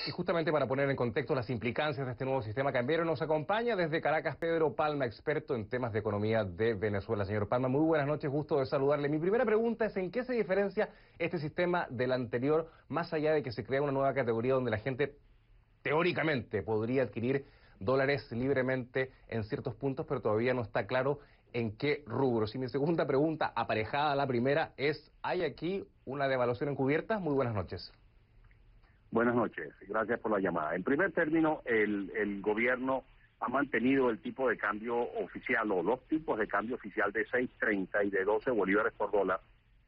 Y justamente para poner en contexto las implicancias de este nuevo sistema cambiario, nos acompaña desde Caracas Pedro Palma, experto en temas de economía de Venezuela. Señor Palma, muy buenas noches, gusto de saludarle. Mi primera pregunta es: ¿en qué se diferencia este sistema del anterior, más allá de que se crea una nueva categoría donde la gente teóricamente podría adquirir dólares libremente en ciertos puntos, pero todavía no está claro en qué rubros? Y mi segunda pregunta, aparejada a la primera, es: ¿hay aquí una devaluación encubierta? Muy buenas noches. Buenas noches, gracias por la llamada. En primer término, el gobierno ha mantenido el tipo de cambio oficial, o los tipos de cambio oficial de 6.30 y de 12 bolívares por dólar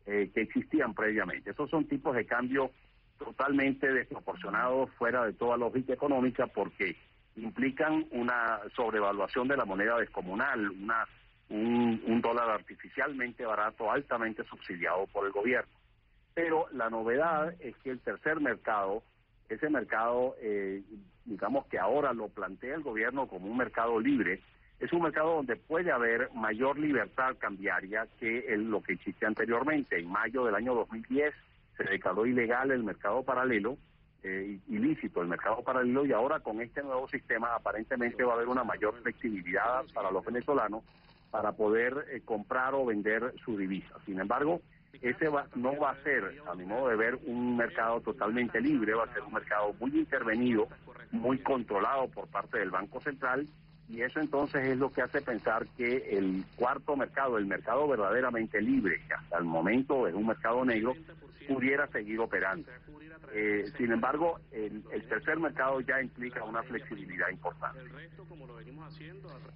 que existían previamente. Esos son tipos de cambio totalmente desproporcionados, fuera de toda lógica económica, porque implican una sobrevaluación de la moneda descomunal, un dólar artificialmente barato, altamente subsidiado por el gobierno. Pero la novedad es que el tercer mercado, ese mercado, digamos que ahora lo plantea el gobierno como un mercado libre, es un mercado donde puede haber mayor libertad cambiaria que lo que existía anteriormente. En mayo del año 2010 se declaró ilegal el mercado paralelo, ilícito el mercado paralelo, y ahora con este nuevo sistema aparentemente va a haber una mayor flexibilidad para los venezolanos para poder comprar o vender su divisa. Sin embargo, no va a ser, a mi modo de ver, un mercado totalmente libre, va a ser un mercado muy intervenido, muy controlado por parte del Banco Central, y eso entonces es lo que hace pensar que el cuarto mercado, el mercado verdaderamente libre, que hasta el momento es un mercado negro, pudiera seguir operando. Sin embargo, el tercer mercado ya implica una flexibilidad importante.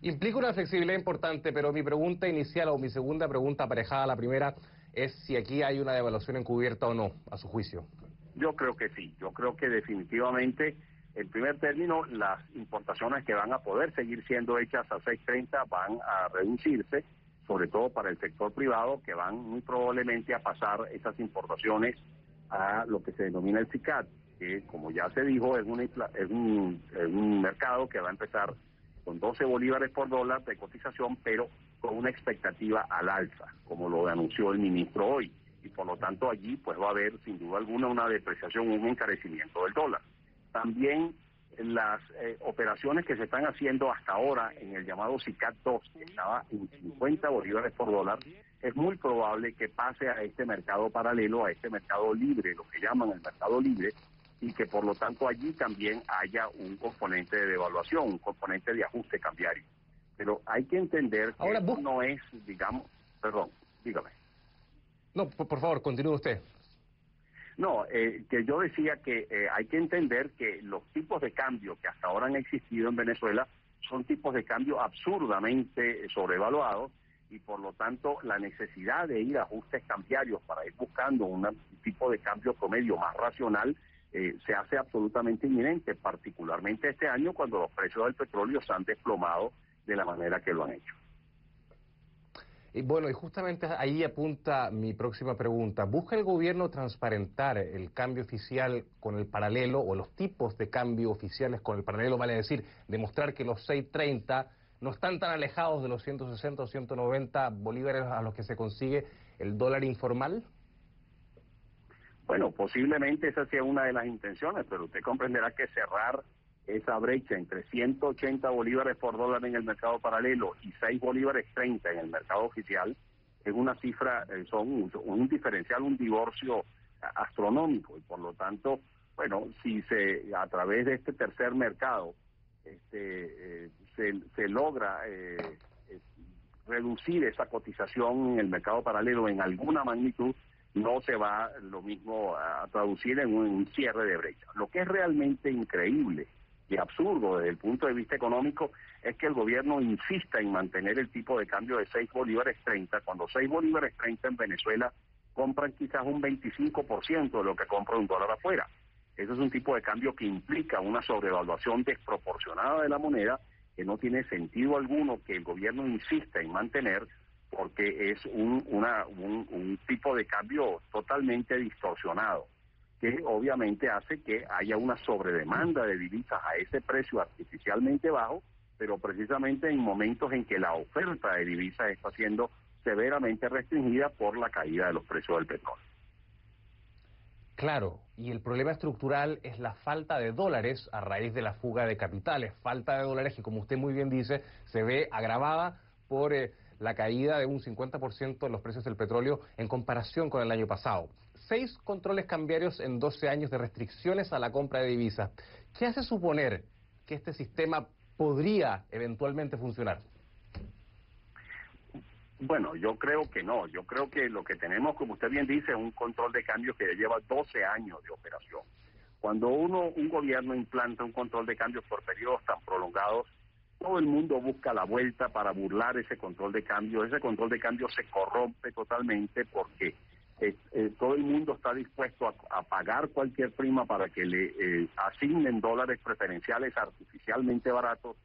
Implica una flexibilidad importante, pero mi pregunta inicial, o mi segunda pregunta aparejada a la primera, es si aquí hay una devaluación encubierta o no, a su juicio. Yo creo que sí, yo creo que definitivamente, en primer término, las importaciones que van a poder seguir siendo hechas a 6.30 van a reducirse, sobre todo para el sector privado, que van muy probablemente a pasar esas importaciones a lo que se denomina el SICAD, que, como ya se dijo, es un mercado que va a empezar con 12 bolívares por dólar de cotización, pero con una expectativa al alza, como lo anunció el ministro hoy. Y por lo tanto allí pues va a haber sin duda alguna una depreciación, un encarecimiento del dólar. También las operaciones que se están haciendo hasta ahora en el llamado SICAD 2, que estaba en 50 bolívares por dólar, es muy probable que pase a este mercado paralelo, a este mercado libre, lo que llaman el mercado libre, y que por lo tanto allí también haya un componente de devaluación, un componente de ajuste cambiario. Pero hay que entender que Ahora, esto no es, digamos, perdón, dígame. No, por favor, continúe usted. No, que yo decía que hay que entender que los tipos de cambio que hasta ahora han existido en Venezuela son tipos de cambio absurdamente sobrevaluados, y por lo tanto la necesidad de ir a ajustes cambiarios para ir buscando un tipo de cambio promedio más racional se hace absolutamente inminente, particularmente este año cuando los precios del petróleo se han desplomado de la manera que lo han hecho. Y bueno, y justamente ahí apunta mi próxima pregunta. ¿Busca el gobierno transparentar el cambio oficial con el paralelo, o los tipos de cambio oficiales con el paralelo, vale decir, demostrar que los 6.30 no están tan alejados de los 160 o 190 bolívares a los que se consigue el dólar informal? Bueno, posiblemente esa sea una de las intenciones, pero usted comprenderá que cerrar esa brecha entre 180 bolívares por dólar en el mercado paralelo y 6 bolívares 30 en el mercado oficial es una cifra, son un diferencial, un divorcio astronómico, y por lo tanto, bueno, si a través de este tercer mercado se logra reducir esa cotización en el mercado paralelo en alguna magnitud, no se va lo mismo a traducir en un cierre de brecha. Lo que es realmente increíble y absurdo desde el punto de vista económico es que el gobierno insista en mantener el tipo de cambio de 6 bolívares 30, cuando 6 bolívares 30 en Venezuela compran quizás un 25% de lo que compra un dólar afuera. Eso es un tipo de cambio que implica una sobrevaluación desproporcionada de la moneda, que no tiene sentido alguno que el gobierno insista en mantener, porque es un tipo de cambio totalmente distorsionado, que obviamente hace que haya una sobredemanda de divisas a ese precio artificialmente bajo, pero precisamente en momentos en que la oferta de divisas está siendo severamente restringida por la caída de los precios del petróleo. Claro, y el problema estructural es la falta de dólares a raíz de la fuga de capitales. Falta de dólares que, como usted muy bien dice, se ve agravada por la caída de un 50% en los precios del petróleo en comparación con el año pasado. 6 controles cambiarios en 12 años de restricciones a la compra de divisas. ¿Qué hace suponer que este sistema podría eventualmente funcionar? Bueno, yo creo que no. Yo creo que lo que tenemos, como usted bien dice, es un control de cambio que ya lleva 12 años de operación. Cuando un gobierno implanta un control de cambios por periodos tan prolongados, todo el mundo busca la vuelta para burlar ese control de cambio. Ese control de cambio se corrompe totalmente porque todo el mundo está dispuesto a pagar cualquier prima para que le asignen dólares preferenciales artificialmente baratos.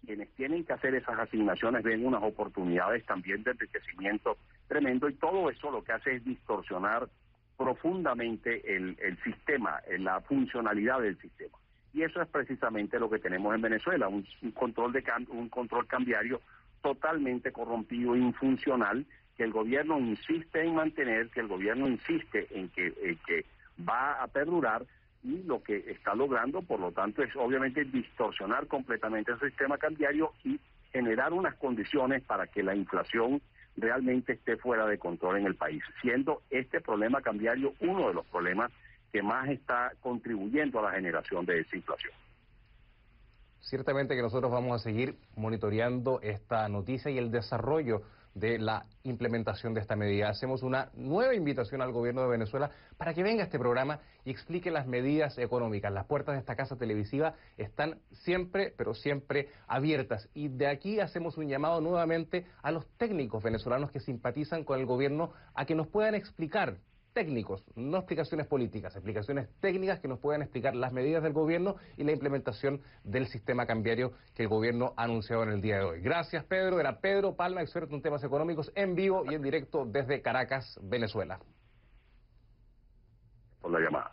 Quienes tienen que hacer esas asignaciones ven unas oportunidades también de enriquecimiento tremendo, y todo eso lo que hace es distorsionar profundamente el sistema, la funcionalidad del sistema. Y eso es precisamente lo que tenemos en Venezuela, un control cambiario totalmente corrompido, infuncional, que el gobierno insiste en mantener, que el gobierno insiste en que va a perdurar, y lo que está logrando, por lo tanto, es obviamente distorsionar completamente el sistema cambiario y generar unas condiciones para que la inflación realmente esté fuera de control en el país, siendo este problema cambiario uno de los problemas que más está contribuyendo a la generación de esa inflación. Ciertamente que nosotros vamos a seguir monitoreando esta noticia y el desarrollo de la implementación de esta medida. Hacemos una nueva invitación al gobierno de Venezuela para que venga a este programa y explique las medidas económicas. Las puertas de esta casa televisiva están siempre, pero siempre abiertas. Y de aquí hacemos un llamado nuevamente a los técnicos venezolanos que simpatizan con el gobierno a que nos puedan explicar, técnicos, no explicaciones políticas, explicaciones técnicas que nos puedan explicar las medidas del gobierno y la implementación del sistema cambiario que el gobierno ha anunciado en el día de hoy. Gracias, Pedro. Era Pedro Palma, experto en temas económicos, en vivo y en directo desde Caracas, Venezuela. Por la llamada.